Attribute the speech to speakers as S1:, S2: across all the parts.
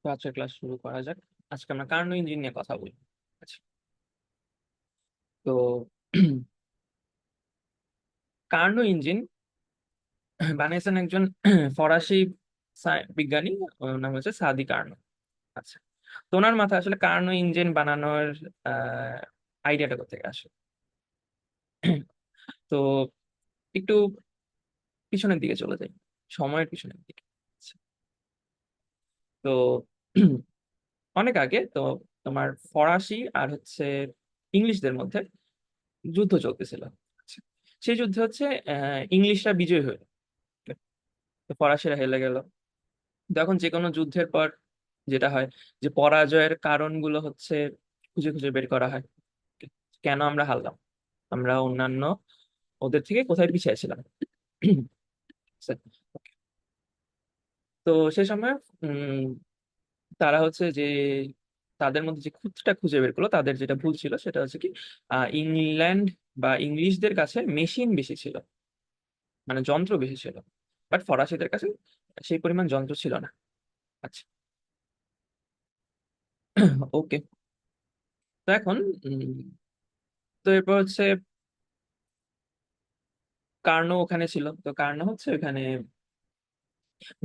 S1: তো আজকের ক্লাস শুরু করা যাক। আজকে আমরা কার্নো ইঞ্জিন নিয়ে কথা বলি। আচ্ছা, তো কার্নো ইঞ্জিন বানিয়েছেন একজন ফরাসি বিজ্ঞানী। ওর নাম হচ্ছে সাদি কার্নো। আচ্ছা, তো ওনার মাথায় আসলে কার্নো ইঞ্জিন বানানোর আইডিয়াটা কোথেকে আসে? তো একটু পিছনের দিকে চলে যাই, সময়ের পিছনের দিকে। আচ্ছা, তো অনেক আগে তো তোমার ফরাসি আর হচ্ছে ইংলিশদের মধ্যে যুদ্ধ চলতেছিল। আচ্ছা, সেই যুদ্ধে হচ্ছে ইংলিশরা বিজয়ী হলো, তো ফরাসিরা হেলে গেল। তখন যে কোনো যুদ্ধের পর যেটা হয়, যে পরাজয়ের কারণগুলো হচ্ছে খুঁজে খুঁজে বের করা হয়। কেন আমরা হারলাম, আমরা অন্যান্য ওদের থেকে কোথায় পিছিয়ে ছিলাম। তো সে সময় উম তারা হচ্ছে যে তাদের মধ্যে যে খুঁতটা খুঁজে বের করলো, তাদের যেটা ভুল ছিল সেটা হচ্ছে কি, ইংল্যান্ড বা ইংলিশদের কাছে মেশিন বেশি ছিল, মানে যন্ত্র বেশি ছিল, বাট ফরাসিদের কাছে সেই পরিমাণ যন্ত্র ছিল না। আচ্ছা, ওকে। তো এখন তো এরপর হচ্ছে কার্নো ওখানে ছিল। তো কার্নো হচ্ছে ওখানে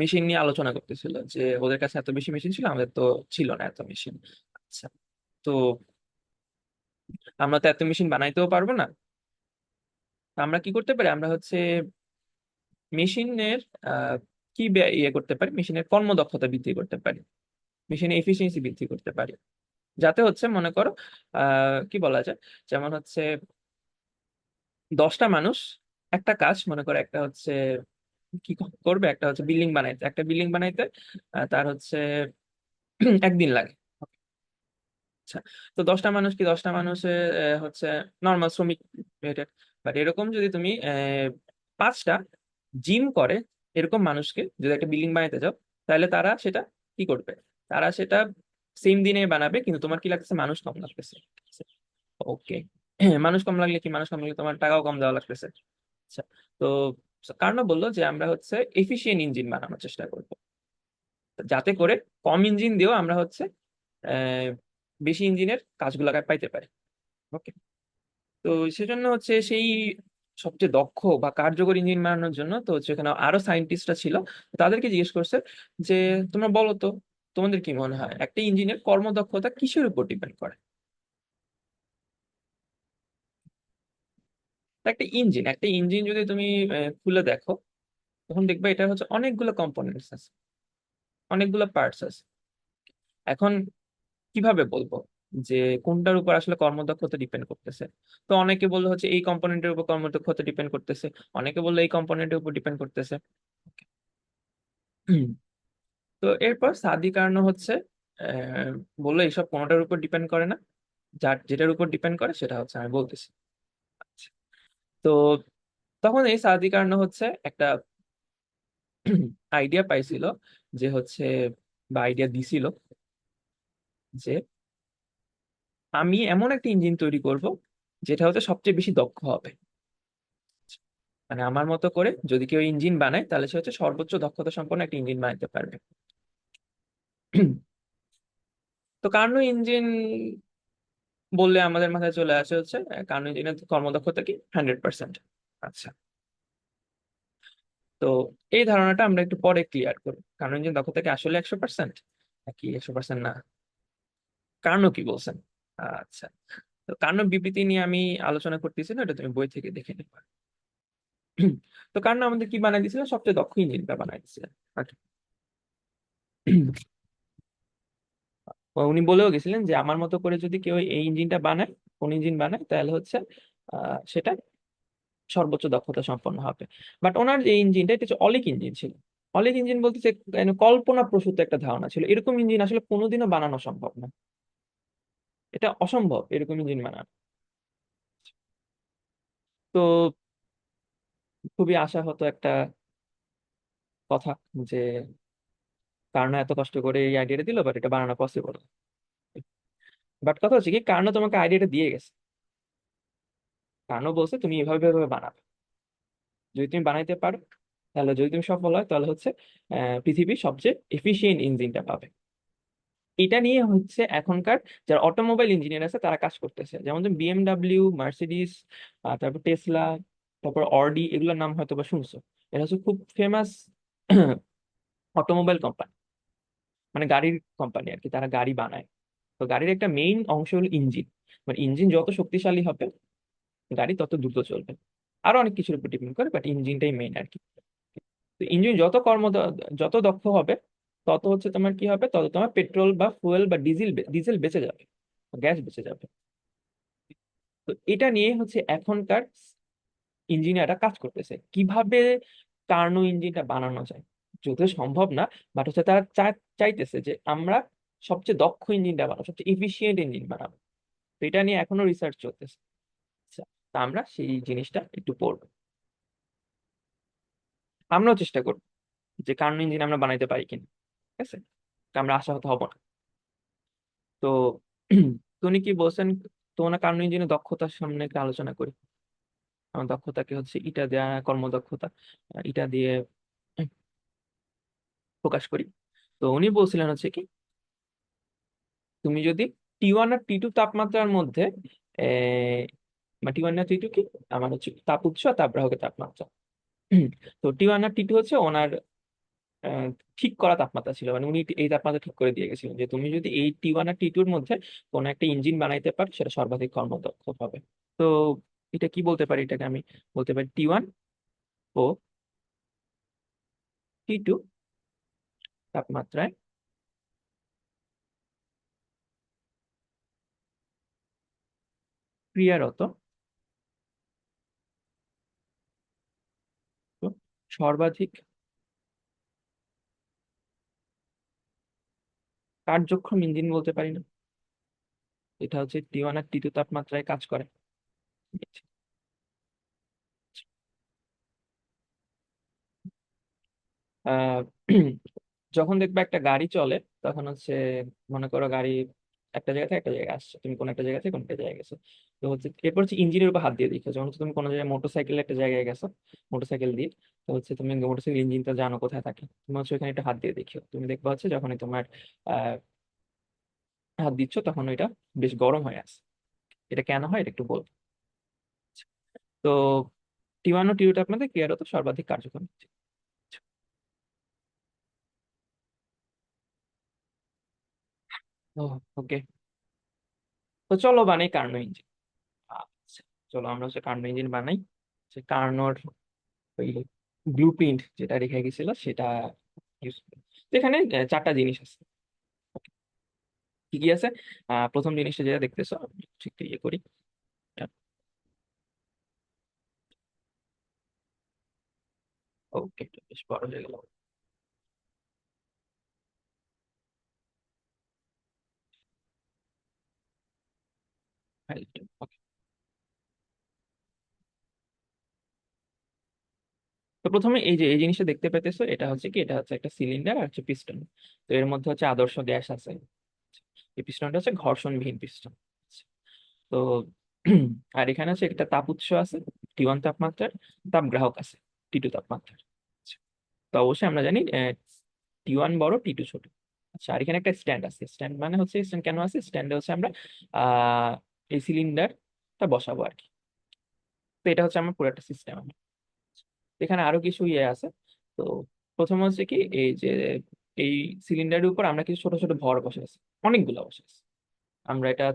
S1: মেশিন নিয়ে আলোচনা করতেছিল যে ওদের কাছে এত বেশি মেশিন ছিল, আমাদের তো ছিল না এত মেশিন। আচ্ছা, তো আমরা তো এত মেশিন বানাইতেও পারবো না। তো আমরা কি করতে পারি, আমরা হচ্ছে মেশিনের আহ কি ইয়ে করতে পারি, মেশিনের কর্মদক্ষতা বৃদ্ধি করতে পারি, মেশিনের এফিসিয়েন্সি বৃদ্ধি করতে পারি। যাতে হচ্ছে মনে করো কি বলা যায়, যেমন হচ্ছে 10টা মানুষ একটা কাজ, মনে করো একটা হচ্ছে কি করবে, একটা হচ্ছে বিল্ডিং বানাইতে, একটা বিল্ডিং বানাইতে তার হচ্ছে একদিন লাগে। আচ্ছা, তো 10টা মানুষ কি, 10টা মানুষের হচ্ছে নর্মাল শ্রমিক রেটেড। বাট এরকম যদি তুমি 5টা জিম করে এরকম মানুষকে যদি একটা বিল্ডিং বানাইতে যাও, তাহলে তারা সেটা কি করবে, তারা সেটা সেম দিনে বানাবে, কিন্তু তোমার কি লাগতেছে, মানুষ কম লাগতেছে। ওকে, মানুষ কম লাগলে কি, মানুষ কম লাগলে তোমার টাকাও কম দেওয়া লাগতেছে। আচ্ছা, তো কারণ বললো যে আমরা হচ্ছে এফিশিয়েন্ট ইঞ্জিন বানানোর চেষ্টা করবো, যাতে করে কম ইঞ্জিন দিয়েও আমরা হচ্ছে আহ, বেশি ইঞ্জিনের কাজগুলোকে পাইতে পারি। ওকে, তো সেজন্য হচ্ছে সেই সবচেয়ে দক্ষ বা কার্যকর ইঞ্জিন বানানোর জন্য তো হচ্ছে এখানে আরো সায়েন্টিস্টরা ছিল। তাদেরকে জিজ্ঞেস করছে যে তোমরা বলো তো, তোমাদের কি মনে হয় একটা ইঞ্জিনের কর্মদক্ষতা কিসের উপর ডিপেন্ড করে? একটা ইঞ্জিন যদি তুমি খুলে দেখো, তখন দেখবে এটা হচ্ছে অনেকগুলো কম্পোনেন্টস আছে, অনেকগুলো পার্টস আছে। এখন কিভাবে বলবো যে কোনটার উপর আসলে কর্মদক্ষতা ডিপেন্ড করতেছে? তো অনেকে বললো হচ্ছে এই কম্পোনেন্টের উপর কর্মদক্ষতা ডিপেন্ড করতেছে, অনেকে বললো এই কম্পোনেন্টের উপর ডিপেন্ড করতেছে। হুম, তো এরপর সাদি কার্নো হচ্ছে আহ, বললো এইসব কোনোটার উপর ডিপেন্ড করে না, যার যেটার উপর ডিপেন্ড করে সেটা হচ্ছে আমি বলতেছি। আচ্ছা, তো তখন এই সাদি কার্নো হচ্ছে একটা আইডিয়া পাইছিল, যে হচ্ছে বা আইডিয়া দিছিল যে আমি এমন একটা ইঞ্জিন তৈরি করব যেটা হচ্ছে সবচেয়ে বেশি দক্ষ হবে। মানে আমার মতো করে যদি কেউ ইঞ্জিন বানায়, তাহলে সে হচ্ছে সর্বোচ্চ দক্ষতা সম্পন্ন একটা ইঞ্জিন বানাতে পারবে। তো কার্নো ইঞ্জিন বললে আমাদের মাথায় চলে আসে হচ্ছে কার্নো ইঞ্জিনের কর্মদক্ষতা কি 100%। আচ্ছা, তো এই ধারণাটা আমরা একটু পরে ক্লিয়ার করি, কার্নো ইঞ্জিন দক্ষতা কি আসলে 100% নাকি 100% না। কার্নো কি বলছেন? আচ্ছা, তো কার্নো বিবৃতি নিয়ে আমি আলোচনা করতেছি না, এটা তুমি বই থেকে দেখে নিবা। তো কার্নো আমাদের কি বানাই দিয়েছিল, সবচেয়ে দক্ষ ইঞ্জিনটা বানাই দিয়েছিল। আচ্ছা। উনি বলেও গেছিলেন যে আমার মতো করে যদি কেউ এই ইঞ্জিনটা বানায়, কোন ইঞ্জিন বানায়, তাহলে হচ্ছে সেটা সর্বোচ্চ দক্ষতা সম্পন্ন হবে। বাট ওনার যে ইঞ্জিনটা, এটা হচ্ছে অলিক ইঞ্জিন ছিল। অলিক ইঞ্জিন বলতে যে কল্পনা প্রসূত একটা ধারণা ছিল, এরকম ইঞ্জিন আসলে কোনোদিনও বানানো সম্ভব না। এটা অসম্ভব এরকম ইঞ্জিন বানানো। তো খুবই আশা হতো একটা কথা, যে কারণ এত কষ্ট করে এই আইডিয়াটা দিল, বাট এটা বানানো পসিবল। বাট কথা হচ্ছে কি, কারণ তোমাকে আইডিয়াটা দিয়ে গেছে, কারণ বলছে তুমি এভাবে এভাবে বানাবে। যদি তুমি বানাইতে পারো, তাহলে যদি তুমি সফল হয়, তাহলে হচ্ছে পৃথিবীর সবচেয়ে এফিশিয়েন্ট ইঞ্জিনটা পাবে। এটা নিয়ে হচ্ছে এখনকার যারা অটোমোবাইল ইঞ্জিনিয়ার আছে তারা কাজ করতেছে, যেমন বিএমডাব্লিউ, মার্সিডিস, তারপর টেসলা, তারপর অডি, এগুলোর নাম হয়তো বা শুনছো। এটা হচ্ছে খুব ফেমাস অটোমোবাইল কোম্পানি, মানে গাড়ির কোম্পানি আর কি, তারা গাড়ি বানায়। তো গাড়ির একটা মেইন অংশ হলো ইঞ্জিন, মানে ইঞ্জিন যত শক্তিশালী হবে গাড়ি তত দ্রুত চলবে। আরো অনেক কিছুর উপর ডিপেন্ড করে, বাট ইঞ্জিনটাই মেইন আর কি। তো ইঞ্জিন যত যত দক্ষ হবে, তত হচ্ছে তোমার কি হবে, তত তোমার পেট্রোল বা ফুয়েল বা ডিজেল ডিজেল বেঁচে যাবে, গ্যাস বেঁচে যাবে। তো এটা নিয়ে হচ্ছে এখনকার ইঞ্জিনিয়াররা কাজ করতেছে কিভাবে কার্নো ইঞ্জিনটা বানানো যায়। যদিও সম্ভব না, বাট হচ্ছে তারা চাইতেছে যে আমরা সবচেয়ে দক্ষ ইঞ্জিনটা বানাবো, সবচেয়ে এফিসিয়েন্ট ইঞ্জিন বানাবো। তো এটা নিয়ে এখনো রিসার্চ চলতেছে। আচ্ছা, তা আমরা সেই জিনিসটা একটু পড়বো। আমরাও চেষ্টা করবো যে কার্নো ইঞ্জিন আমরা বানাইতে পারি কিনা, ঠিক আছে? তা আমরা আশাহত হব না। তো তুমি কি বলছেন, তোমার কার্নো ইঞ্জিনের দক্ষতার সামনে একটা আলোচনা করি। আমার দক্ষতাকে হচ্ছে ইটা দেয়া কর্মদক্ষতা, ইটা দিয়ে প্রকাশ করি। তো উনি বলছিলেন হচ্ছে কি, তুমি যদি T1 আর T2 তাপমাত্রার মধ্যে T1 আর T2 কি আমার হচ্ছে তাপ উৎস আর তাপগ্রাহকের তাপমাত্রা। তো T1 আর T2 হচ্ছে ওনার আহ, ঠিক করা তাপমাত্রা ছিল, মানে উনি এই তাপমাত্রা ঠিক করে দিয়ে গেছিলেন যে তুমি যদি এই T1 আর T2 এর মধ্যে কোনো একটা ইঞ্জিন বানাইতে পারো সেটা সর্বাধিক কর্মদক্ষ হবে। তো এটা কি বলতে পারি, এটাকে আমি বলতে পারি T1 ও T2 তাপমাত্রায় ক্রিয়ারত সর্বাধিক কার্যক্ষম ইঞ্জিন বলতে পারি না, এটা হচ্ছে T1 আর T2 তাপমাত্রায় কাজ করে। আহ যখন দেখবে একটা গাড়ি চলে, তখন হচ্ছে মনে করো গাড়ি একটা জায়গা থেকে একটা জায়গায় আসছে, তুমি কোন একটা জায়গা থেকে কোন একটা জায়গায় গেছো। তো হচ্ছে এরপর হচ্ছে ইঞ্জিনের উপর হাত দিয়ে দেখো, যখন হচ্ছে তুমি কোনো জায়গায় মোটরসাইকেল একটা জায়গায় গেছো, মোটরসাইকেল দিয়ে, তো হচ্ছে তুমি মোটরসাইকেল ইঞ্জিনটা জানো কোথায় থাকে, তুমি হচ্ছে ওখানে একটা হাত দিয়ে দেখো, তুমি দেখবা হচ্ছে যখনই তোমার আহ হাত দিচ্ছ তখন ওইটা বেশ গরম হয়ে আসে। এটা কেন হয় এটা একটু বলবো। তো T1 ও T2 আপনাদের ক্রিয়ারত সর্বাধিক কার্যক্রম। ওকে, তো চলো বানাই কার্নো ইঞ্জিন। আচ্ছা, চলো আমরা হচ্ছে কার্নো ইঞ্জিন বানাই। যে কার্নোর ওই ব্লু প্রিন্ট যেটা রেখে গেছিল সেটা ইউজ করি। তো এখানে চারটা জিনিস আছে। কি কি আছে? প্রথম জিনিসটা যেটা দেখতেছো, আমি একটু ইয়ে করি। ওকে, বেশ বড় হয়ে গেল ফাইলটা। ওকে, তো প্রথমে এই যে এই জিনিসটা দেখতে পেতেছো, এটা হচ্ছে কি, এটা হচ্ছে একটা সিলিন্ডার আর হচ্ছে পিস্টন। তো এর মধ্যে হচ্ছে আদর্শ গ্যাস আছে। এই পিস্টনটা হচ্ছে ঘর্ষণবিহীন পিস্টন। তো আর এখানে হচ্ছে একটা তাপ উৎস আছে T1 তাপমাত্রার, তাপ গ্রাহক আছে T2 তাপমাত্রার। আচ্ছা, তো অবশ্যই আমরা জানি T1 বড়, T2 ছোট। আচ্ছা, আর এখানে একটা স্ট্যান্ড আছে। স্ট্যান্ড মানে হচ্ছে, স্ট্যান্ড কেন আছে, স্ট্যান্ডে হচ্ছে আমরা আহ এই সিলিন্ডারটা বসাবো আর কি। তো এটা হচ্ছে আমার পুরো একটা সিস্টেম। এখানে আরো কিছু ইয়ে আছে। তো প্রথম হচ্ছে কি, এই যে এই সিলিন্ডারের উপর আমরা কিছু ছোট ছোট ভর বসাইছি, অনেকগুলো বসাইছি। আমরা এটা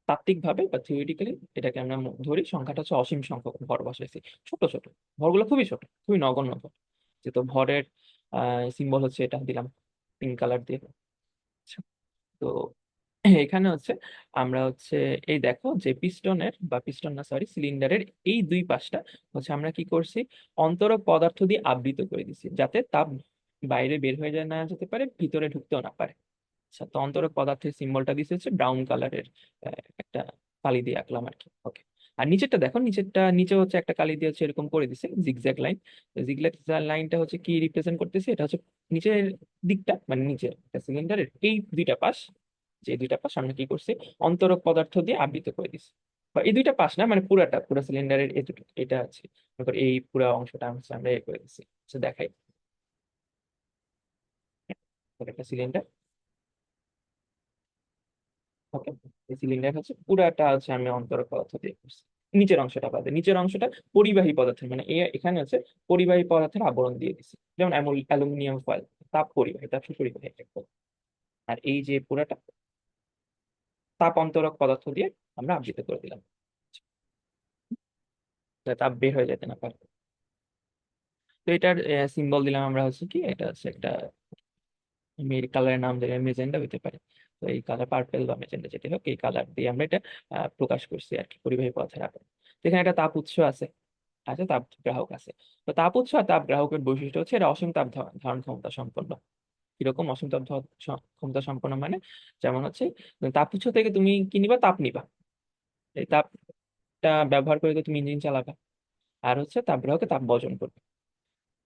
S1: তাত্ত্বিক ভাবে বা থিওরিটিক্যালি এটাকে আমরা ধরি সংখ্যাটা হচ্ছে অসীম সংখ্যক ভর বসাইছি। ছোট ছোট ভরগুলো, খুবই ছোট, খুবই নগণ্য ভর। যেহেতু ভরের সিম্বল হচ্ছে এটা দিলাম পিঙ্ক কালার দিয়ে। আচ্ছা, তো এখানে হচ্ছে আমরা হচ্ছে এই দেখো যে পিস্টনের বা পিস্টন না সরি সিলিন্ডারের এই দুই পাশটা হচ্ছে আমরা কি করছি, অন্তরক পদার্থ দিয়ে আবৃত করে দিছি, যাতে তাপ বাইরে বের হয়ে যায় না যেতে পারে, ভিতরে ঢুকতেও না পারে। আচ্ছা, তো অন্তরক পদার্থের সিম্বলটা দিছে হচ্ছে ব্রাউন কালারের একটা কালি দিয়ে আঁকলাম আর কি। ওকে, আর নিচেরটা দেখো, নিচে হচ্ছে একটা কালি দিয়ে হচ্ছে এরকম করে দিছে জিগজ্যাগ লাইন। জিগজ্যাগ লাইনটা হচ্ছে কি রিপ্রেজেন্ট করতেছে, এটা হচ্ছে নিচের দিকটা, মানে নিচে সিলিন্ডারের এই দুইটা পাশ, যে দুইটা পাশ আমরা কি করছি, অন্তরক পদার্থ দিয়ে আবৃত করে দিছি। বা এই দুইটা পাশ না, মানে পুরাটা, পুরো সিলিন্ডারের এটুকু এটা আছে। তারপর এই পুরো অংশটা হচ্ছে আমরা এ করে দিচ্ছি। দেখাই, এটা একটা সিলিন্ডার। ওকে, এই সিলিন্ডার হচ্ছে পুরাটা হচ্ছে আমি অন্তরক পদার্থ দিয়ে করছি। নিচের অংশটা বাদে, নিচের অংশটা পরিবাহী পদার্থের, মানে এখানে হচ্ছে পরিবাহী পদার্থের আবরণ দিয়ে দিছি, যেমন অ্যালুমিনিয়াম ফয়েল, তাপ পরিবাহী, তাপ সুপরিবাহী একটা পদার্থ। আর এই যে পুরাটা তাপ অন্তরক পদার্থ দিয়ে আমরা আবৃত করে দিলাম, যাতে তাপ বের হয়ে যেতে না পারে। তো এটার সিম্বল দিলাম আমরা হচ্ছে কি, এটা হচ্ছে একটা কালারের নাম দিলাম মেজেন্ডা হইতে পারে। তো এই কালার পার্পেল বা মেজেন্ডা যেটা হোক, এই কালার দিয়ে আমরা এটা প্রকাশ করছি আর কি, পরিবাহী পদার্থের আকারে। তো এখানে একটা তাপ উৎস আছে, তাপ গ্রাহক আছে। তো তাপ উৎস আর তাপ গ্রাহকের বৈশিষ্ট্য হচ্ছে এটা অসীম তাপ ধারণ ক্ষমতা সম্পন্ন। কিরকম অসীম তাপ ক্ষমতা সম্পন্ন মানে, যেমন হচ্ছে তাপ উৎস থেকে তুমি কি নিবা, তাপ নিবা, এই তাপটা ব্যবহার করে তো তুমি ইঞ্জিন চালাবে। আর হচ্ছে তাপ গ্রাহকে তাপ বর্জন করবে।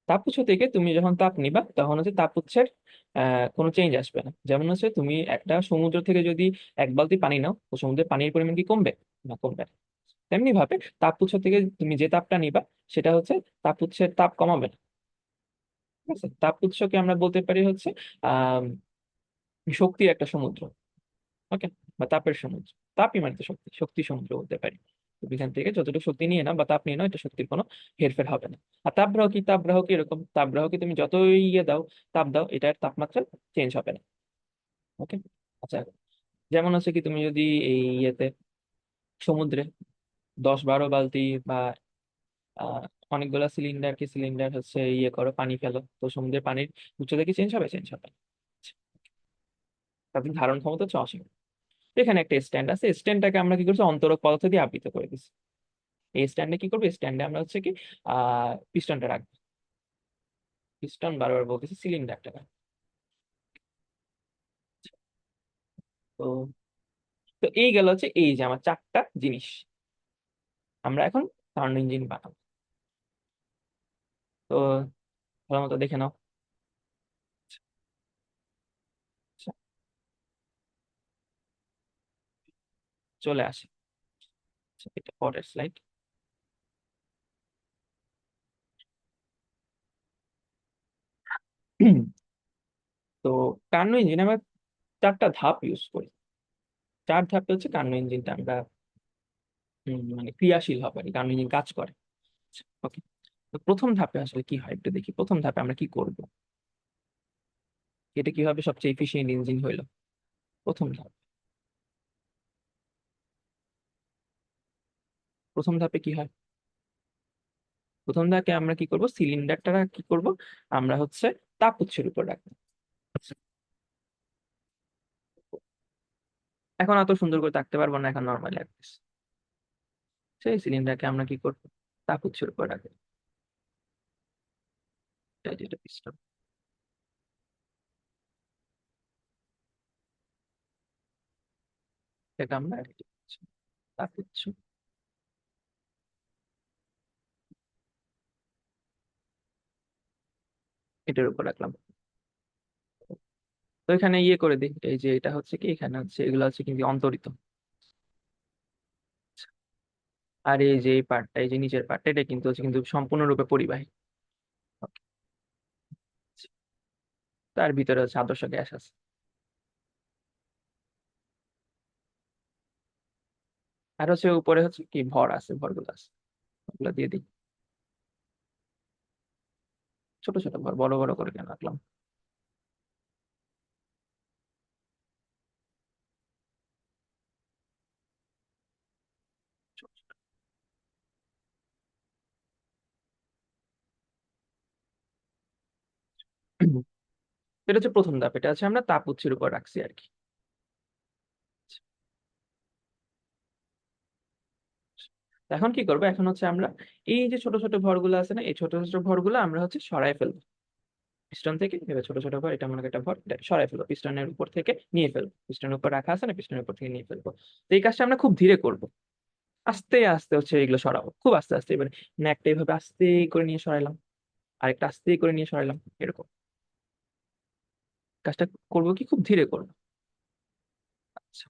S1: তাপ উৎস থেকে তুমি যখন তাপ নিবা তখন হচ্ছে তাপ উৎসের কোনো চেঞ্জ আসবে না। যেমন হচ্ছে তুমি একটা সমুদ্র থেকে যদি 1 বালতি পানি নাও, তো সমুদ্রের পানির পরিমাণ কি কমবে? না, কমবে না। তেমনি ভাবে তাপ উৎস থেকে তুমি যে তাপটা নিবা সেটা হচ্ছে তাপ উৎসের তাপ কমাবে না। ঠিক আছে, তাপ উৎসকে আমরা বলতে পারি হচ্ছে আহ শক্তির একটা সমুদ্র। ওকে, বা তাপের সমুদ্র। তাপই মানে তো শক্তি, শক্তি সমুদ্র বলতে পারি। তো এখান থেকে যতটুকু শক্তি নিয়ে নাও বা তাপ নিয়ে নাও, এটা শক্তির কোনো হেরফের হবে না। আর তাপগ্রাহ কি, তাপগ্রাহ কি এরকম, তাপগ্রাহকে তুমি যতই ইয়ে দাও, তাপ দাও, এটার তাপমাত্রা চেঞ্জ হবে না। ওকে, আচ্ছা, যেমন হচ্ছে কি তুমি যদি এই ইয়েতে সমুদ্রে 10-12 বালতি বা আহ অনেকগুলো সিলিন্ডার হচ্ছে ইয়ে করো, পানি ফেলো, তো সমুদ্রের পানির উচ্চতা কি চেঞ্জ হবে? চেঞ্জ হবে না। তাদের ধারণ ক্ষমতা হচ্ছে অসীম। এখানে একটা স্ট্যান্ড আছে, স্ট্যান্ডটাকে আমরা কি করছি, অন্তরক পদার্থ দিয়ে আবৃত করে দিচ্ছি। এই স্ট্যান্ডে কি করবো, স্ট্যান্ডে আমরা হচ্ছে কি পিস্টনটা রাখবো। পিস্টন বারবার বলতেছি, সিলিন্ডারটা রাখবো। তো তো এই গেল হচ্ছে এই যে আমার 4টা জিনিস। আমরা এখন কার্নো ইঞ্জিন বানাবো। তো ভালো মতো দেখে নাও। আচ্ছা, চলে আসে। আচ্ছা, এটা পরের স্লাইড। তো কার্নো ইঞ্জিন আমরা 4টা ধাপ ইউজ করি। 4 ধাপে হচ্ছে কার্নো ইঞ্জিনটা আমরা মানে ক্রিয়াশীল হবে আর কি, কার্নো ইঞ্জিন কাজ করে। ওকে, তো প্রথম ধাপে আসলে কি হয় একটু দেখি। প্রথম ধাপে আমরা কি করব, এটা কিভাবে সবচেয়ে এফিশিয়েন্ট ইঞ্জিন হইলো। প্রথম ধাপ, প্রথম ধাপে কি হয়, প্রথম ধাপে আমরা কি করব, সিলিন্ডারটা কি করব, আমরা হচ্ছে তাপ উৎসের উপর রাখবো। এখন অত সুন্দর করে থাকতে পারবো না, এখন নর্মালি রাখতেছি। সেই সিলিন্ডারকে আমরা কি করব, তাপ উৎসের উপর রাখবো। এই যেটা পিস্টন, এটা আমরা তাপ উৎস এটার উপর রাখলাম। তো এখানে ইয়ে করে দিই, এই যে এটা হচ্ছে কি, এখানে হচ্ছে এগুলো হচ্ছে কিন্তু অন্তরিত। আর এই যে এই পার্টটা, এই যে নিচের পার্টটা, এটা কিন্তু হচ্ছে কিন্তু সম্পূর্ণরূপে পরিবাহী। Okay, তার ভিতরে হচ্ছে আদর্শ গ্যাস আছে। আর হচ্ছে উপরে হচ্ছে কি ভর আছে, ভরগুলো আছে, ওগুলো দিয়ে দিই। ছোট ছোট ভর, বড় বড় করে কেন রাখলাম? এটা হচ্ছে প্রথম ধাপ, এটা হচ্ছে আমরা তাপ উৎসের উপর রাখছি আর কি। এখন কি করবো, এখন হচ্ছে আমরা এই যে ছোট ছোট ভরগুলো আছে না, এই ছোট ছোট ভরগুলো আমরা হচ্ছে সরাই ফেলবো পিস্টন থেকে। এবার ছোট ছোট ভর, এটা মনে করি একটা ভর, এটা সরাই ফেলবো, পিস্টনের উপর থেকে নিয়ে ফেলবো, পিস্টনের উপর রাখা আছে না, পিস্টনের উপর থেকে নিয়ে ফেলবো। তো এই কাজটা আমরা খুব ধীরে করব, আস্তে আস্তে হচ্ছে এগুলো সরাবো, খুব আস্তে আস্তে। এবার মানে একটা এইভাবে আস্তে করে নিয়ে সরাইলাম, আরেকটা আস্তে করে নিয়ে সরাইলাম, এরকম কাজটা করবো কি, খুব ধীরে করবো। আচ্ছা,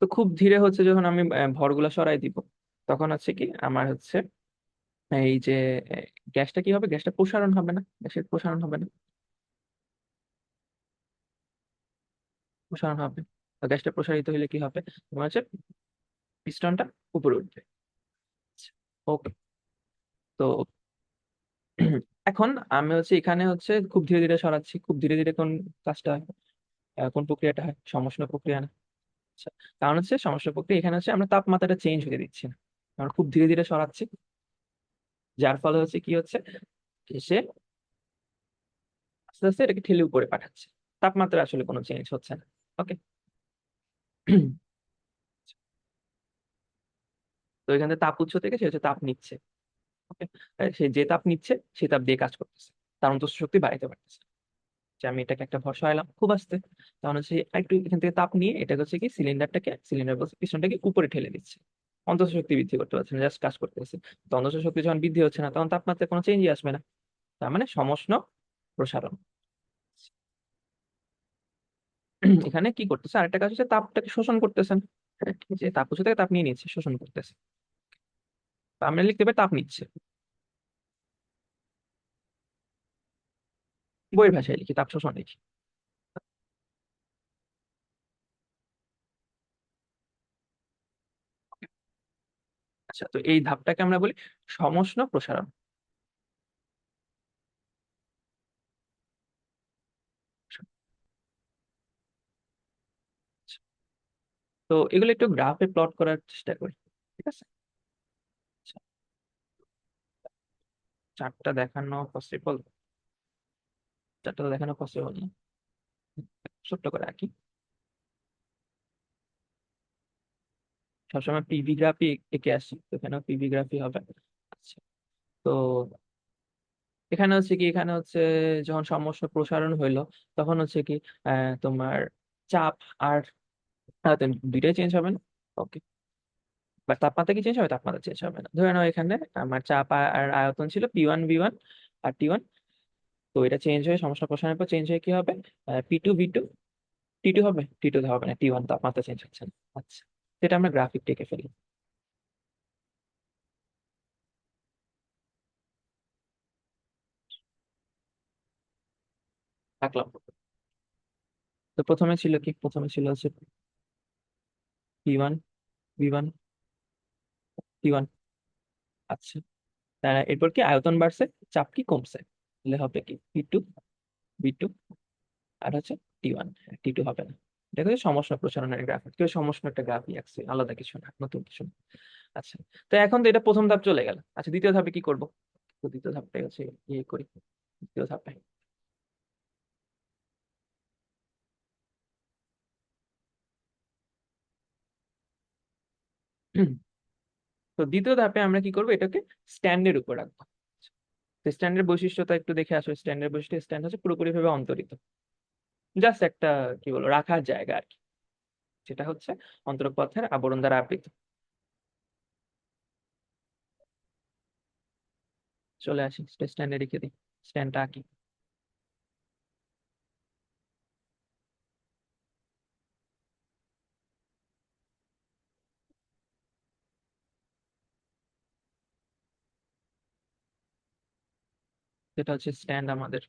S1: তো খুব ধীরে হচ্ছে যখন আমি ভরগুলা সরাই দিব, তখন হচ্ছে কি আমার হচ্ছে এই যে গ্যাসটা কি হবে, গ্যাসটা প্রসারণ হবে না, গ্যাসের প্রসারণ হবে না, প্রসারণ হবে। গ্যাসটা প্রসারিত হলে কি হবে, তোমার হচ্ছে পিস্টনটা উপরে উঠবে। ওকে। তো এখন আমি হচ্ছে এখানে হচ্ছে খুব ধীরে ধীরে সরাচ্ছি, খুব ধীরে ধীরে কোন কাজটা হয়, কোন প্রক্রিয়াটা হয়, সমষ্ণ প্রক্রিয়া না। আচ্ছা, কারণ হচ্ছে সমষ্ণ প্রক্রিয়া এখানে হচ্ছে আমরা তাপমাত্রাটা চেঞ্জ হতে দিচ্ছি না, আমরা খুব ধীরে ধীরে সরাচ্ছি, যার ফলে হচ্ছে কি হচ্ছে, সে আস্তে আস্তে এটাকে ঠেলে উপরে পাঠাচ্ছে, তাপমাত্রা আসলে কোনো চেঞ্জ হচ্ছে না। ওকে। তো এখান থেকে তাপ উৎস থেকে সে হচ্ছে তাপ নিচ্ছে। ওকে। সে যে তাপ নিচ্ছে সে তাপ দিয়ে কাজ করতেছে, তার অন্তঃস্থ শক্তি বাড়াইতে পারতেছে। যে আমি এটাকে একটা ভরসা এলাম খুব আস্তে, তখন হচ্ছে একটু এখান থেকে তাপ নিয়ে এটা হচ্ছে কি সিলিন্ডার বলছে পিস্টনটাকে উপরে ঠেলে দিচ্ছে, অন্তঃস্থ শক্তি বৃদ্ধি করতে পারছে না, জাস্ট কাজ করতেছে। তো অন্তঃস্থ শক্তি যখন বৃদ্ধি হচ্ছে না তখন তাপমাত্রায় কোনো চেঞ্জই আসবে না, তার মানে সমষ্ণ প্রসারণ। এখানে কি করতেছে, আরেকটা কাজ হচ্ছে তাপটাকে শোষণ করতেছেন, যে তাপ উৎস থেকে তাপ নিয়ে নিচ্ছে, শোষণ করতেছে। তো আমরা লিখতে পারি তাপ নিচ্ছে, বইয়ের ভাষায় লিখি তাপ শোষণ লিখি। আচ্ছা, তো এই ধাপটাকে আমরা বলি সমষ্ণ প্রসারণ। তো এগুলো একটু গ্রাফে প্লট করার চেষ্টা করি, ঠিক আছে। আচ্ছা, চারটা দেখানো পসিবল, চারটা তো দেখানো পসিবল না, ছোট্ট করে আঁকি। সবসময় পিভি গ্রাফি এঁকে আসি, তো এখানেও পিভি গ্রাফি হবে। আচ্ছা, তো এখানে হচ্ছে কি, এখানে হচ্ছে যখন সমস্যা প্রসারণ হইলো তখন হচ্ছে কি তোমার চাপ আর আয়তন দুইটাই চেঞ্জ হবে না। ওকে। বাট তাপমাত্রা কি চেঞ্জ হবে, তাপমাত্রা চেঞ্জ হবে না। ধরে নাও এখানে আমার চাপ আর আয়তন ছিল P1 V1 আর T1, তো এটা চেঞ্জ হয়ে সমস্যা প্রসারণের পর চেঞ্জ হয়ে কি হবে, P2 V2 T2 হবে, T2 হবে না, T1, তাপমাত্রা চেঞ্জ হচ্ছে না। আচ্ছা, সেটা আমরা গ্রাফিক টেকে ফেলি, রাখলাম। তো প্রথমে ছিল কি, প্রথমে ছিল হচ্ছে P1 V1 T1। আচ্ছা, এরপর কি আয়তন বাড়ছে, চাপ কি কমছে, তাহলে হবে কি P2 V2 আর হচ্ছে T1, T2 হবে না। এটা হচ্ছে সমষ্ণ প্রসারণের গ্রাফ, কেউ সমষ্ণ একটা গ্রাফই আঁকছে, আলাদা কিছু না, নতুন কিছু না। আচ্ছা, তো এখন তো এটা প্রথম ধাপ চলে গেল। আচ্ছা, দ্বিতীয় ধাপে কি করব, তো দ্বিতীয় ধাপটাই হচ্ছে ইয়ে করি, দ্বিতীয় ধাপে তো দ্বিতীয় ধাপে আমরা কি করবো, এটাকে স্ট্যান্ডের উপর রাখবো। তো স্ট্যান্ডের বৈশিষ্ট্যটা একটু দেখে আসো, স্ট্যান্ডের বৈশিষ্ট্য, স্ট্যান্ড হচ্ছে পুরোপুরি ভাবে অন্তরিত, জাস্ট একটা কি বলবো রাখার জায়গা আর কি, যেটা হচ্ছে অন্তরক পদার্থের আবরণ দ্বারা আবৃত। চলে আসি স্ট্যান্ডে রেখে দিই, স্ট্যান্ডটা আঁকি। যেটা হচ্ছে স্ট্যান্ড আমাদের,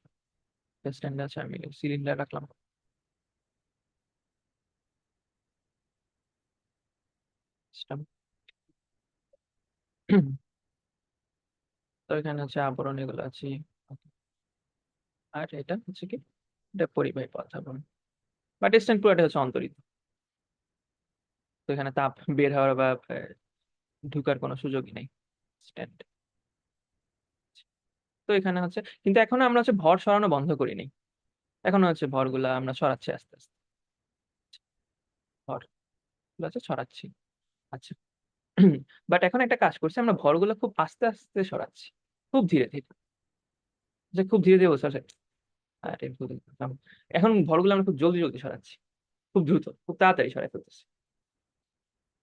S1: স্ট্যান্ড আছে, আমি সিলিন্ডার রাখলাম। System। তো এখানে হচ্ছে আবরণ এগুলো আছে, আর এটা হচ্ছে কি, এটা পরিবাহী পথ আবরণ, বাট স্ট্যান্ড পুরোটা হচ্ছে অন্তরিত, তো এখানে তাপ বের হওয়ার বা ঢুকার কোনো সুযোগই নেই স্ট্যান্ড। তো এখানে হচ্ছে, কিন্তু এখন আমরা হচ্ছে ভর সরানো বন্ধ করিনি, এখন হচ্ছে ভরগুলা আমরা সরাচ্ছি আস্তে আস্তে, ভর গুলো হচ্ছে সরাচ্ছি। আচ্ছা, বাট এখন একটা কাজ করছি, আমরা ভরগুলো খুব আস্তে আস্তে সরাচ্ছি, খুব ধীরে ধীরে, যে খুব ধীরে ধীরে বসে আরে এখন ভরগুলো আমরা খুব জলদি জলদি সরাচ্ছি, খুব দ্রুত, খুব তাড়াতাড়ি সরাই ফেলতেছি।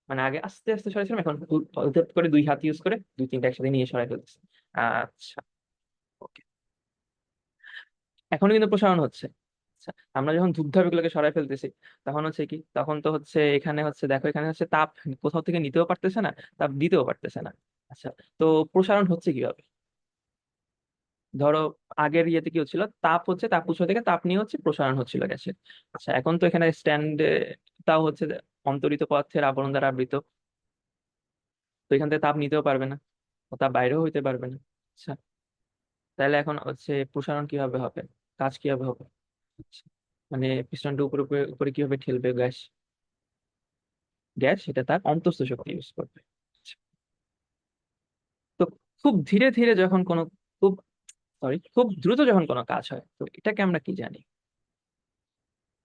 S1: মানে আগে আস্তে আস্তে সরাইছিলাম, এখন হঠাৎ করে দুই হাত ইউজ করে দুই তিনটা একসাথে নিয়ে সরাই ফেলতেছি। আচ্ছা, ওকে। এখনো কিন্তু প্রসারণ হচ্ছে। আচ্ছা, আমরা যখন ধূপধাপ এগুলোকে সরাই ফেলতেছি, তখন হচ্ছে কি, তখন তো হচ্ছে এখানে হচ্ছে দেখো, এখানে হচ্ছে তাপ কোথাও থেকে নিতেও পারতেছে না, তাপ দিতেও পারতেছে না। আচ্ছা, তো প্রসারণ হচ্ছে কিভাবে, ধরো আগের ইয়েতে কি হচ্ছিল, তাপ হচ্ছে, তাপ উৎস থেকে তাপ নিয়ে হচ্ছে প্রসারণ হচ্ছিল গ্যাসের। আচ্ছা, এখন তো এখানে স্ট্যান্ডে তাও হচ্ছে যে অন্তরিত পদার্থের আবরণ দ্বারা আবৃত, তো এখান থেকে তাপ নিতেও পারবে না, ও তাপ বাইরেও হইতে পারবে না। আচ্ছা, তাহলে এখন হচ্ছে প্রসারণ কিভাবে হবে, কাজ কিভাবে হবে? আচ্ছা, মানে পিস্টনটা উপরে উপরে উপরে কিভাবে ঠেলবে গ্যাস, গ্যাস সেটা তার অন্তঃস্থ শক্তি ইউজ করবে। আচ্ছা, তো খুব ধীরে ধীরে যখন কোনো, খুব সরি, খুব দ্রুত যখন কোনো কাজ হয়, তো এটাকে আমরা কি জানি?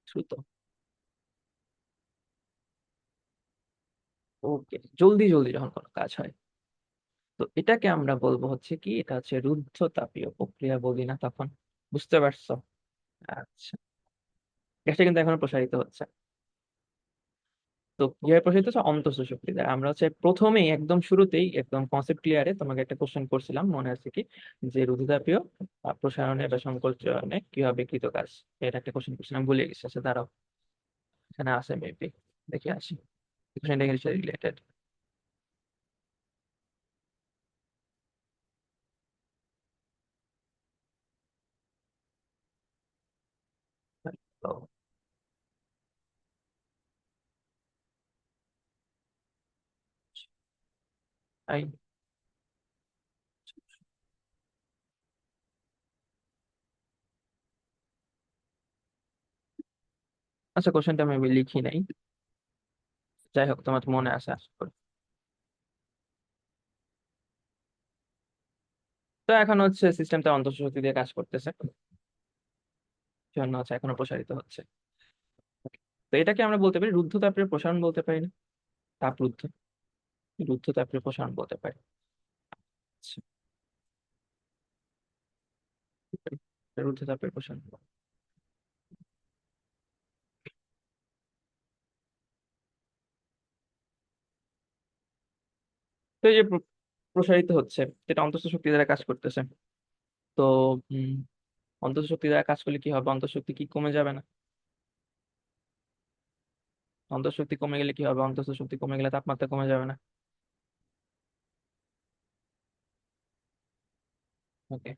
S1: দ্রুত, ওকে, জলদি জলদি যখন কোনো কাজ হয়, তো এটাকে আমরা বলবো হচ্ছে কি, এটা হচ্ছে রুদ্ধ তাপীয় প্রক্রিয়া বলি না তখন? বুঝতে পারছো? আচ্ছা, গ্যাসটা কিন্তু এখনো প্রসারিত হচ্ছে। তো কিভাবে প্রসারিত হচ্ছে? অন্তঃস্থ শক্তি দ্বারা। আমরা হচ্ছে প্রথমেই একদম শুরুতেই একদম কনসেপ্ট ক্লিয়ারে তোমাকে একটা কোশ্চেন করছিলাম, মনে আছে কি, যে রুদ্ধতাপীয় প্রসারণে বা সংকোচনে কিভাবে কৃত কাজ, এটা একটা কোশ্চেন করছিলাম, ভুলে গেছি। আচ্ছা দাঁড়াও, এখানে আছে মেবি, দেখে আসি। কোশ্চেনটা ইংলিশে রিলেটেড। তো এই, আচ্ছা কোশ্চেনটা আমি লিখি নাই, যাই হোক তোমার তো মনে আছে আশা করি। তো এখন হচ্ছে সিস্টেমটা অন্তঃস্থ শক্তি দিয়ে কাজ করতেছে, জন্য হচ্ছে এখনো প্রসারিত হচ্ছে। তো এটাকে আমরা বলতে পারি রুদ্ধ তাপীয় প্রসারণ বলতে পারি না? তাপ রুদ্ধ, রুদ্ধ তাপীয় প্রসারণ বলতে পারি। আচ্ছা, রুদ্ধ তাপীয় প্রসারণ। তো এই যে প্রসারিত হচ্ছে, যেটা অন্তঃস্থ শক্তি দ্বারা কাজ করতেছে, তো উম অন্তঃস্থ শক্তি দ্বারা কাজ করলে কি হবে? অন্তঃ শক্তি কি কমে যাবে না? অন্তঃ শক্তি কমে গেলে কি হবে? অন্তঃস্থ শক্তি কমে গেলে তাপমাত্রা কমে যাবে না? ওকে,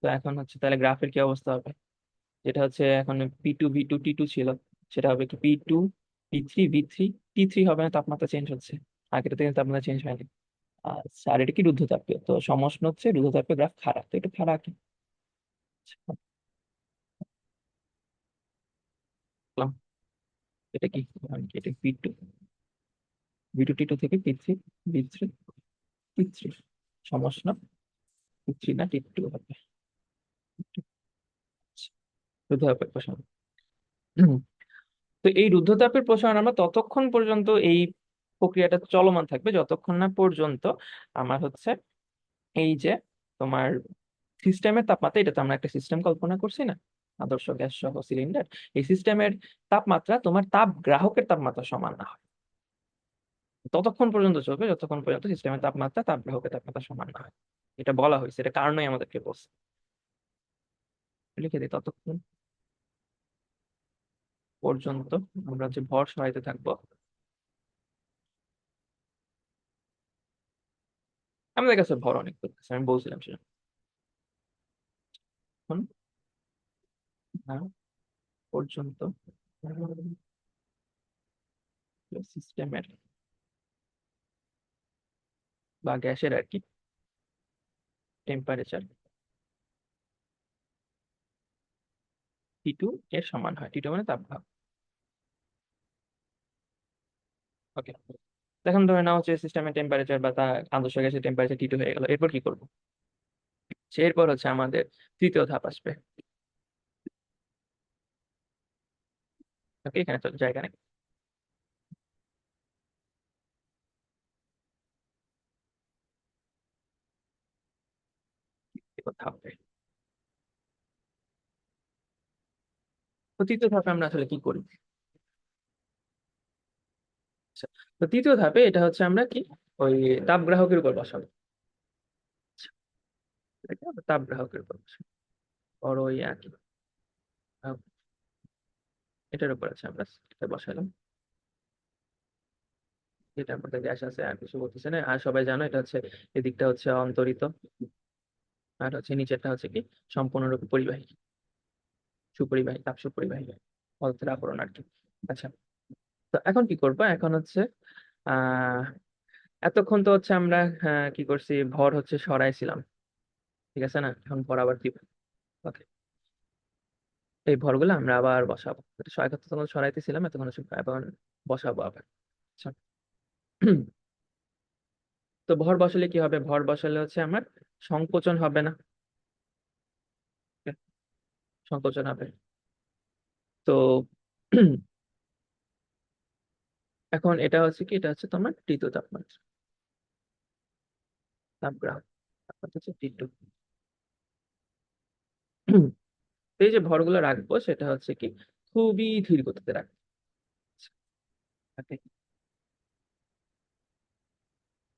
S1: তো এখন হচ্ছে তাহলে গ্রাফের কি অবস্থা হবে? যেটা হচ্ছে এখন P2 V2 T2 ছিল, সেটা হবে কি P2 P3 V3 T3 হবে না? তাপমাত্রা চেঞ্জ হচ্ছে, আগের থেকে তাপমাত্রা চেঞ্জ হয়নি। আচ্ছা, আর এটা কি রুদ্ধতাপীয়, তো সমষ্ণ হচ্ছে রুদ্ধতাপীয় গ্রাফ খারাপ, তো একটু খারাপ কি? আচ্ছা, বুঝলাম। এটা কি, এটা V2 T2 থেকে P3 V3 T3 সমষ্ণ T3 না T2 হবে? আচ্ছা, রুদ্ধতাপের প্রসারণ। হুম, তো এই রুদ্ধতাপের প্রসারণ আমরা ততক্ষণ পর্যন্ত এই প্রক্রিয়াটা চলমান থাকবে যতক্ষণ না পর্যন্ত আমার হচ্ছে এই যে তোমার সিস্টেমের তাপমাত্রা, এটা তো আমরা একটা সিস্টেম কল্পনা করছি না, আদর্শ গ্যাস সহ সিলিন্ডার, এই সিস্টেমের তাপমাত্রা তোমার তাপ গ্রাহকের তাপমাত্রা সমান না হয়, ততক্ষণ পর্যন্ত চলবে যতক্ষণ পর্যন্ত সিস্টেমের তাপমাত্রা তাপ গ্রাহকের তাপমাত্রা সমান না হয়। এটা বলা হয়েছে, এটা কারণই আমাদেরকে বলছে। লিখে দিই, ততক্ষণ পর্যন্ত আমরা যে ভর সহায়তা থাকবো, আমাদের কাছে ভর অনেক করতেছে, আমি বলছিলাম সেটা। ততক্ষণ না পর্যন্ত সিস্টেমের বা গ্যাসের আর কি টেম্পারেচার T2 এর সমান হয়, T2 মানে তাপমাত্রা। ওকে, এখন ধরে নাও হচ্ছে সিস্টেমের টেম্পারেচার বা তা আদর্শ গ্যাসের টেম্পারেচার T2 হয়ে গেল, এরপর কি করবো? এরপর হচ্ছে আমাদের তৃতীয় ধাপ আসবে। ওকে, এখানে তো জায়গা নেই, তৃতীয় ধাপে। তো তৃতীয় ধাপে আমরা আসলে কি করি? আচ্ছা, তো তৃতীয় ধাপে এটা হচ্ছে আমরা কি, ওই তাপ গ্রাহকের উপর বসাবো। আচ্ছা, এটাকে আমরা তাপ গ্রাহকের উপর বসাবো, বড় ওই একই এটার উপর আছে, আমরা এটা বসালাম। এটার মধ্যে গ্যাস আছে, আর কিছু বলতেছে না, আর সবাই জানো এটা হচ্ছে, এদিকটা হচ্ছে অন্তরিত, আর হচ্ছে নিচেরটা হচ্ছে কি সম্পূর্ণরূপে পরিবাহী, সুপরিবাহী, তাপ সুপরিবাহী পদার্থের আবরণ আর কি। আচ্ছা, তো এখন কি করবো, এখন হচ্ছে আহ এতক্ষণ তো হচ্ছে আমরা কি করছি, ভর হচ্ছে সরাইছিলাম, ঠিক আছে না? এখন ভর আবার দিব। ওকে, এই ভরগুলো আমরা আবার বসাবো। সহায়তা তখন সরাইতেছিলাম, এতক্ষণ হচ্ছে এখন বসাবো আবার। আচ্ছা, তো ভর বসালে কি হবে, ভর বসালে হচ্ছে আমার সংকোচন হবে না? সংকোচন হবে। তো এখন এটা হচ্ছে কি, এটা হচ্ছে তোমার T2 তাপমাত্রা, তাপগ্রাহ, তাপমাত্রা হচ্ছে T2। এই যে ভরগুলো রাখবো সেটা হচ্ছে কি খুবই ধীর গতিতে রাখবো। Okay?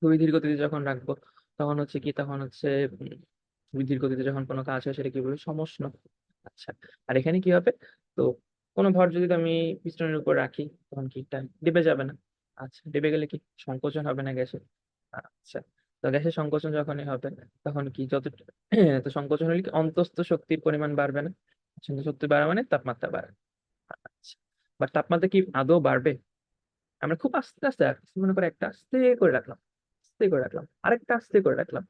S1: খুবই ধীর গতিতে যখন রাখবো তখন হচ্ছে কি, তখন হচ্ছে খুবই ধীর গতিতে যখন কোনো কাজ হয় সেটা কি বলবো, সমষ্ণ। আচ্ছা, আর এখানে কি হবে, তো কোনো ভর যদি আমি পিস্টনের উপর রাখি তখন কি এটা ডেবে যাবে না? আচ্ছা, ডেবে গেলে কি সংকোচন হবে না গ্যাসের? আচ্ছা, তো গ্যাসের সংকোচন যখনই হবে তখন কি যত তো সংকোচন হলে কি অন্তঃস্থ শক্তির পরিমাণ বাড়বে না? অন্তঃস্থ শক্তি বাড়া মানে তাপমাত্রা বাড়ে। আচ্ছা, বাট তাপমাত্রা কি আদৌ বাড়বে? আমরা খুব আস্তে আস্তে রাখছি, মনে করে একটা আস্তে করে রাখলাম, আস্তে করে রাখলাম, আরেকটা আস্তে করে রাখলাম,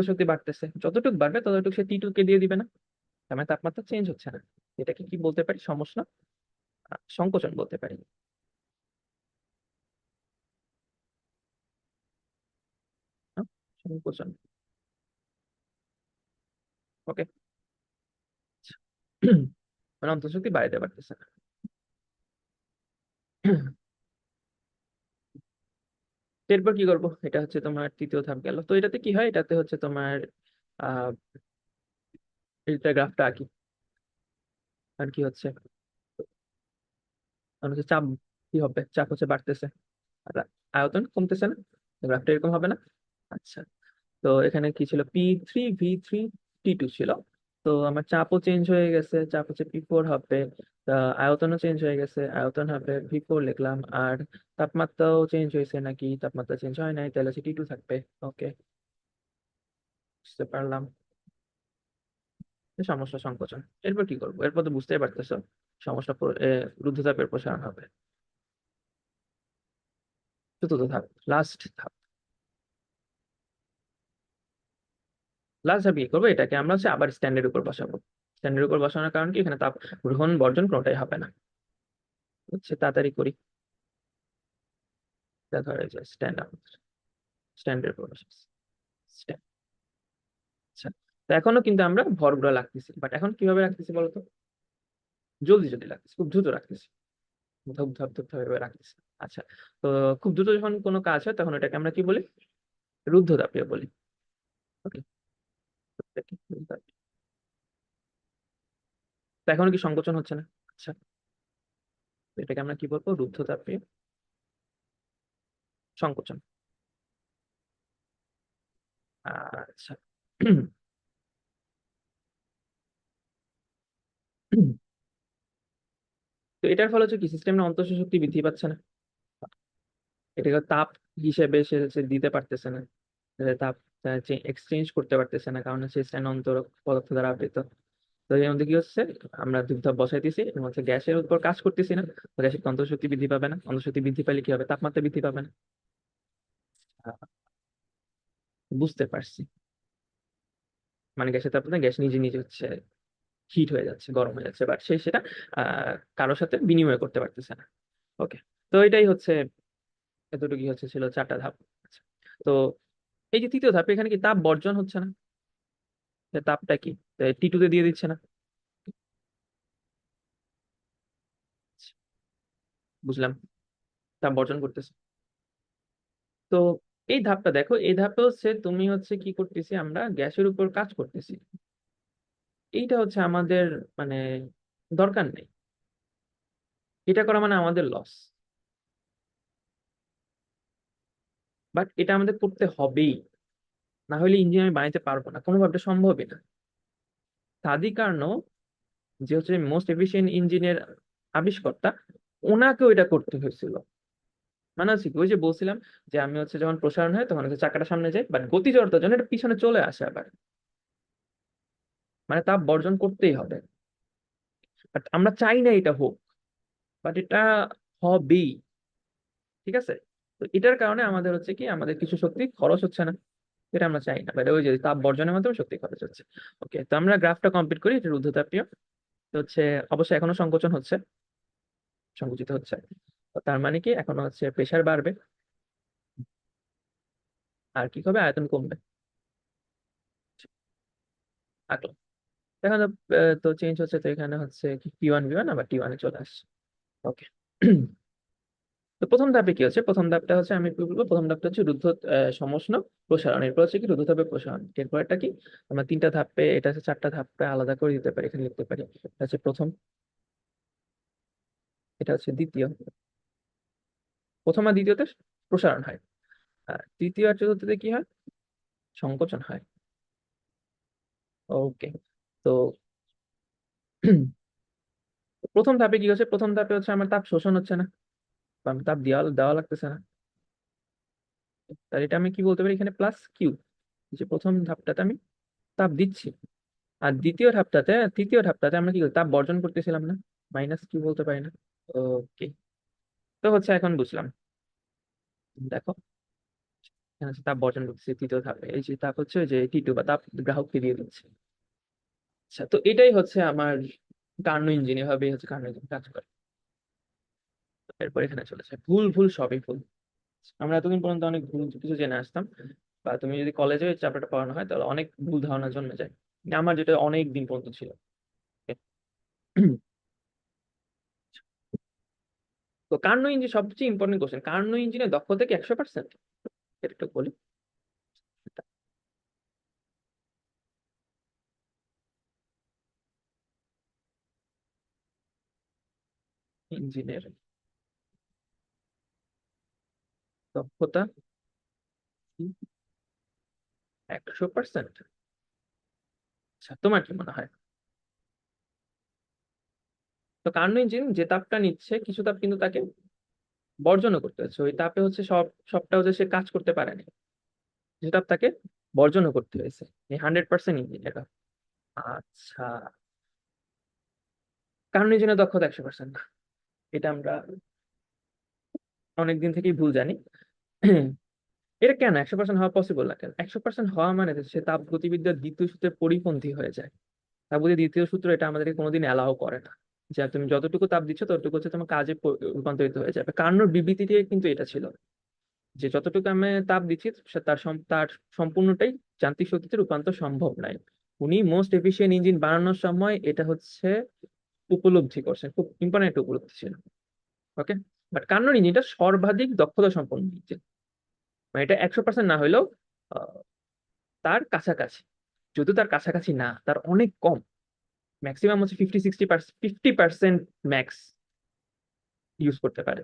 S1: শক্তি বাড়তেছে, যতটুকু বাড়বে ততটুকু সে T2 কে দিয়ে দিবে না? তার মানে তাপমাত্রা চেঞ্জ হচ্ছে না। এটাকে কি বলতে পারি, সমস্যা, সংকোচন বলতে পারি। হ্যাঁ? সংকোচন। ওকে, মানে অন্তঃশক্তি বাড়াইতে পারতেছে না। এরপর কি করবো, এটা হচ্ছে তোমার তৃতীয় ধাপ গেল। তো এটাতে কি হয়, এটাতে হচ্ছে তোমার আহ এটা গ্রাফটা আঁকি। আর কি হচ্ছে, আর হচ্ছে চাপ, কি হবে, চাপ হচ্ছে বাড়তেছে আর আয়তন কমতেছে না? গ্রাফটা এরকম হবে না? আচ্ছা, তো এখানে কি ছিল, P3 V3 T2 ছিল। তো আমার চাপও চেঞ্জ হয়ে গেছে, চাপ হচ্ছে P4 হবে। তা আয়তনও চেঞ্জ হয়ে গেছে, আয়তন হবে V4 লিখলাম। আর তাপমাত্রাও চেঞ্জ হয়েছে নাকি, তাপমাত্রা চেঞ্জ হয় নাই, তাহলে হচ্ছে T2 থাকবে। ওকে, বুঝতে পারলাম। এই সমস্যা সংকোচন। এরপর কি করবো, এরপর তো বুঝতেই পারতেছো, সমস্যা রুদ্ধতাপের প্রসারণ হবে। চতুর্থ ধাপ, লাস্ট ধাপ। লাস্ট ধাপ কি করবো, এটাকে আমরা হচ্ছে আবার স্ট্যান্ডের উপর বসাবো। স্ট্যান্ডের উপর বসানোর কারণ কি, এখানে তাপ গ্রহণ বর্জন কোনোটাই হবে না। হচ্ছে তাড়াতাড়ি করি, এটা ধরে যে স্ট্যান্ড আপ, স্ট্যান্ডের উপর বসাচ্ছি, স্ট্যান্ড। আচ্ছা, তো এখনো কিন্তু আমরা ভরগুলো রাখতেছি, বাট এখন কিভাবে রাখতেছি বলতো, জলদি জলদি রাখতেছি, খুব দ্রুত রাখতেছি, ধপ ধপ ধপ ধপ এভাবে রাখতেছি। আচ্ছা, তো খুব দ্রুত যখন কোনো কাজ হয় তখন এটাকে আমরা কি বলি, রুদ্ধতাপীয় বলি। ওকে, তো এখনো কি সংকোচন হচ্ছে না? আচ্ছা, তো এটাকে আমরা কি বলবো, রুদ্ধতাপীয় সংকোচন। আচ্ছা, তো এটার ফলে হচ্ছে কি, সিস্টেমের অন্তঃস্থ শক্তি বৃদ্ধি পাচ্ছে না? এটাকে তাপ হিসেবে সে সে দিতে পারতেছে না, তাপ এক্সচেঞ্জ করতে পারতেছে না, কারণ হচ্ছে স্ট্যান্ড অন্তরক পদার্থ দ্বারা আবৃত। তো এর মধ্যে কি হচ্ছে, আমরা দুগ্ধ বসাইতেছি এবং হচ্ছে গ্যাসের উপর কাজ করতেছি না, তো গ্যাসের অন্তঃশক্তি বৃদ্ধি পাবে না। অন্তঃশক্তি বৃদ্ধি পেলে কি হবে, তাপমাত্রা বৃদ্ধি পাবে না। আহ, বুঝতে পারছি, মানে গ্যাসের তাপমাত্রা, গ্যাস নিজে নিজে হচ্ছে হিট হয়ে যাচ্ছে, গরম হয়ে যাচ্ছে, বাট সে সেটা কারোর সাথে বিনিময় করতে পারতেছে না। ওকে, তো এটাই হচ্ছে, এতটুকুই হচ্ছে ছিল চারটা ধাপ। আচ্ছা, তো এই যে তৃতীয় ধাপ, এখানে কি তাপ বর্জন হচ্ছে না? যে তাপটা কি T2 তে দিয়ে দিচ্ছে না? বুঝলাম, তাপ বর্জন করতেছে। তো এই ধাপটা দেখো, এই ধাপে হচ্ছে তুমি হচ্ছে কি করতেছি, আমরা গ্যাসের উপর কাজ করতেছি। এইটা হচ্ছে আমাদের মানে দরকার নেই, এটা করা মানে আমাদের লস। বাট এটা আমাদের করতে হবেই, না হলে ইঞ্জিন আমি বানাইতে পারবো না, কোনোভাবে সম্ভবই না। সাদি কার্নো, যে হচ্ছে মোস্ট এফিশিয়েন্ট ইঞ্জিনের আবিষ্কর্তা, ওনাকেও এটা করতে হয়েছিল। মানে হচ্ছে কি, ওই যে বলছিলাম যে আমি হচ্ছে যখন প্রসারণ হয় তখন হচ্ছে চাকাটা সামনে যায়, বাট গতি জড়তার জন্য এটা পিছনে চলে আসে আবার। মানে তাপ বর্জন করতেই হবে। বাট আমরা চাই না এটা হোক, বাট এটা হবেই। ঠিক আছে? তো এটার কারণে আমাদের হচ্ছে কি, আমাদের কিছু শক্তি খরচ হচ্ছে না, এটা আমরা চাই না, বাট ওই যে তাপ বর্জনের মাধ্যমে শক্তি খরচ হচ্ছে। ওকে, তো আমরা গ্রাফটা কমপ্লিট করি, এটা রুদ্ধতাপীয়। তো হচ্ছে অবশ্যই এখনো সংকোচন হচ্ছে, সংকুচিত হচ্ছে। তো তার মানে কি, এখন হচ্ছে প্রেসার বাড়বে, আর কি হবে, আয়তন কমবে। আঁকলো। এখন তো তো চেঞ্জ হচ্ছে, তো এখানে হচ্ছে কি P1 V1 আবার T1 চলে আসছে। ওকে। তো প্রথম ধাপে কি হচ্ছে, প্রথম ধাপটা হচ্ছে, আমি কি বলবো, প্রথম ধাপটা হচ্ছে রুদ্ধ সমষ্ণ প্রসারণ, এরপর হচ্ছে কি রুদ্ধতাপের প্রসারণ, এরপরটা কি, আমরা তিনটা ধাপে, এটা হচ্ছে চারটা ধাপে আলাদা করে দিতে পারি, এখানে লিখতে পারি। এটা হচ্ছে প্রথম, এটা হচ্ছে দ্বিতীয়, প্রথম আর দ্বিতীয়তে প্রসারণ হয়, আর তৃতীয় আর চতুর্থতে কি হয়, সংকোচন হয়। ওকে। তো প্রথম ধাপে কি হচ্ছে, প্রথম ধাপে হচ্ছে আমার তাপ শোষণ হচ্ছে না, বা আমার তাপ দেওয়া দেওয়া লাগতেছে না। তার এটা আমি কি বলতে পারি, এখানে প্লাস কিউ, যে প্রথম ধাপটাতে আমি তাপ দিচ্ছি, আর তৃতীয় ধাপটাতে আমরা কি করি, তাপ বর্জন করতেছিলাম না, মাইনাস কিউ বলতে পারি না। ওকে। তো হচ্ছে এখন বুঝলাম, দেখো এখানে হচ্ছে তাপ বর্জন করতেছি তৃতীয় ধাপে, এই যে তাপ হচ্ছে ওই যে T2 বা তাপ গ্রাহককে দিয়ে দিচ্ছে। আচ্ছা, তো এটাই হচ্ছে আমার কার্নো ইঞ্জিন, এভাবেই হচ্ছে কার্নো ইঞ্জিন কাজ করে। এরপর এখানে চলেছে ভুল, ভুল সবই ভুল। আমরা এতদিন পর্যন্ত অনেক ভুল কিছু জেনে আসতাম, বা তুমি যদি কলেজে চ্যাপ্টারটা পড়ানো হয় তাহলে অনেক ভুল ধারণা জন্মে যায়, আমার যেটা অনেক দিন পর্যন্ত ছিল। তো কার্নো ইঞ্জিন সবচেয়ে ইম্পর্টেন্ট কোশ্চেন, কার্নো ইঞ্জিনের দক্ষতা কি 100%? এটা একটু বলি। ইঞ্জিনের দক্ষতা কি 100%? আচ্ছা, তোমার কি মনে হয়? তো কার্নো ইঞ্জিন যে তাপটা নিচ্ছে, কিছু তাপ কিন্তু তাকে বর্জনও করতে হচ্ছে, ওই তাপে হচ্ছে সবটা হচ্ছে সে কাজ করতে পারেনি, যে তাপ তাকে বর্জনও করতে হয়েছে, এই 100% ইঞ্জিন এটা। আচ্ছা, কার্নো ইঞ্জিনের দক্ষতা 100% না, এটা আমরা অনেকদিন থেকেই ভুল জানি। এটা কেন 100% হওয়া পসিবল না, কেন 100% হওয়া মানে সে তাপ গতিবিদ্যার দ্বিতীয় সূত্রের পরিপন্থী হয়ে যায়। তাপগতির দ্বিতীয় সূত্র এটা আমাদেরকে কোনোদিন অ্যালাউ করে না, যে তুমি যতটুকু তাপ দিচ্ছ ততটুকু হচ্ছে তোমার কাজে রূপান্তরিত হয়ে যাবে। কার্নোর বিবৃতিতে কিন্তু এটা ছিল, যে যতটুকু আমি তাপ দিচ্ছি তার সম্পূর্ণটাই যান্ত্রিক শক্তিতে রূপান্তর সম্ভব নয়। উনি মোস্ট এফিশিয়েন্ট ইঞ্জিন বানানোর সময় এটা হচ্ছে উপলব্ধি করছেন, খুব ইম্পর্টেন্ট উপলব্ধি ছিল। ওকে। বাট কার্নোর ইঞ্জিনটা সর্বাধিক দক্ষতা সম্পন্ন ইঞ্জিন, মানে এটা 100% না হইলেও আহ, তার কাছাকাছি, যদিও তার কাছাকাছি না, তার অনেক কম, ম্যাক্সিমাম হচ্ছে 50 ম্যাক্স ইউজ করতে পারে।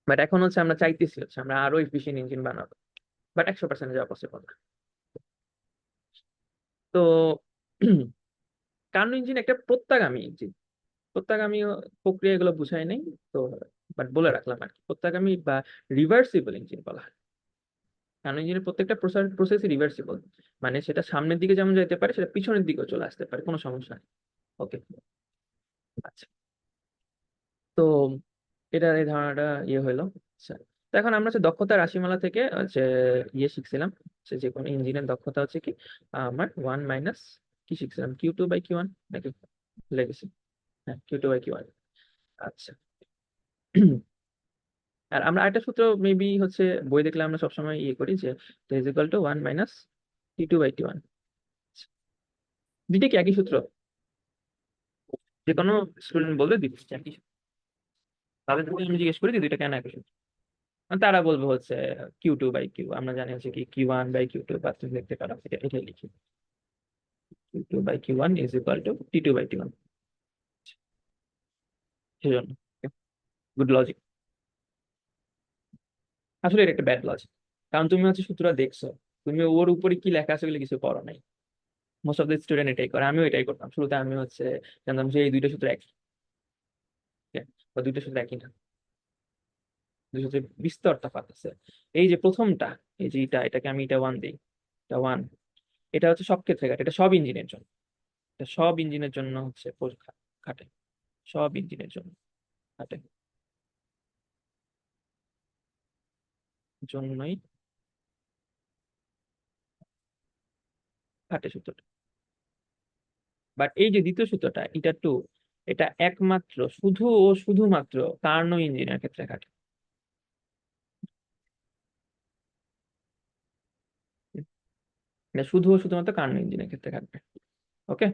S1: বাট এখন হচ্ছে আমরা চাইতেছি হচ্ছে আমরা আরো এফিসিয়েন্ট ইঞ্জিন বানাবো, বাট 100% যাওয়া পসিবল না। তো কার্নো ইঞ্জিন একটা প্রত্যাগামী ইঞ্জিন, প্রত্যাগামী প্রক্রিয়া এগুলো বুঝাই নাই তো, বাট বলে রাখলাম আর কি, প্রত্যাগামী বা রিভার্সিবল ইঞ্জিন বলা হয়। কার্নো ইঞ্জিনের প্রত্যেকটা প্রসেসই রিভার্সিবল, মানে সেটা সামনের দিকে যেমন যেতে পারে, সেটা পিছনের দিকেও চলে আসতে পারে, কোনো সমস্যা নেই। ওকে। আচ্ছা, তো এটা এই ধারণাটা ইয়ে হইলো। আচ্ছা, তো এখন আমরা হচ্ছে দক্ষতা রাশিমালা থেকে হচ্ছে ইয়ে শিখছিলাম, যে কোনো ইঞ্জিনের দক্ষতা হচ্ছে কি, আমার ওয়ান মাইনাস কি শিখছিলাম, Q2/Q1 নাকি, ভুলে গেছি। হ্যাঁ, Q2/Q1। আচ্ছা। আর আমরা আরেকটা সূত্র মেবি হচ্ছে বই দেখলে আমরা সবসময় ইয়ে করি, যে is equal to one minus T2/T1। দুইটা কি একই সূত্র? যে কোনো স্টুডেন্ট বলবে দিচ্ছি একই সূত্র। তাদের যদি আমি জিজ্ঞেস করি যে দুইটা কেন একই সূত্র, তারা বলবে হচ্ছে Q2/Q, আমরা জানি হচ্ছে কি Q1/Q2, বা তুমি লিখতে পারো এটাই লিখি, Q2/Q1 is equal to T2/T1, সেজন্য গুড লজিক। আসলে এটা একটা ব্যাড লজিক, কারণ তুমি হচ্ছে সূত্রটা দেখছো, তুমি ওর উপরে কি লেখা আছে বলে কিছু পড়ো নাই। মোস্ট অফ দ্য স্টুডেন্ট এটাই করে, আমিও এটাই করতাম শুরুতে, আমি হচ্ছে জানতাম যে এই দুইটা সূত্র একই, হ্যাঁ, বা দুইটা সূত্র একই না, দুই সূত্রের বিস্তর তফাৎ আছে। এই যে প্রথমটা, এই যে এটাকে আমি এটা ওয়ান দিই, এটা ওয়ান, এটা হচ্ছে সব ক্ষেত্রে খাটে, এটা সব ইঞ্জিনের জন্য, এটা সব ইঞ্জিনের জন্য হচ্ছে খাটে, সব ইঞ্জিনের জন্য খাটে, জন্যই খাটে সূত্রটা। বাট এই যে দ্বিতীয় সূত্রটা, এটা টু, এটা একমাত্র শুধু ও শুধুমাত্র কার্নো ইঞ্জিনের ক্ষেত্রে খাটে। এটা শুধু ও শুধুমাত্র কার্নো ইঞ্জিনের ক্ষেত্রে খাটবে। ওকে।